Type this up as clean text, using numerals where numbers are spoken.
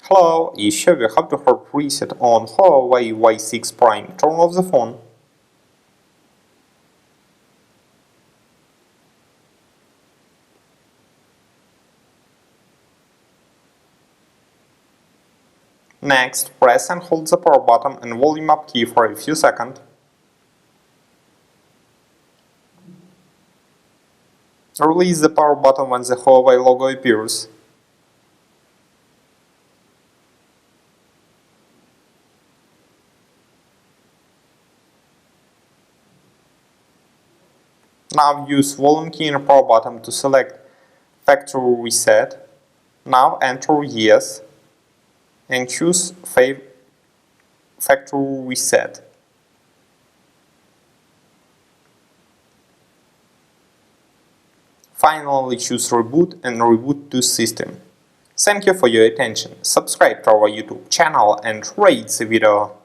Hello, you show you how to hard reset on Huawei Y6 Prime. Turn off the phone. Next, press and hold the power button and volume up key for a few seconds. Release the power button when the Huawei logo appears. Now use volume key and power button to select factory reset. Now enter yes and choose factory reset. Finally choose reboot and reboot to system. Thank you for your attention. Subscribe to our YouTube channel and rate the video.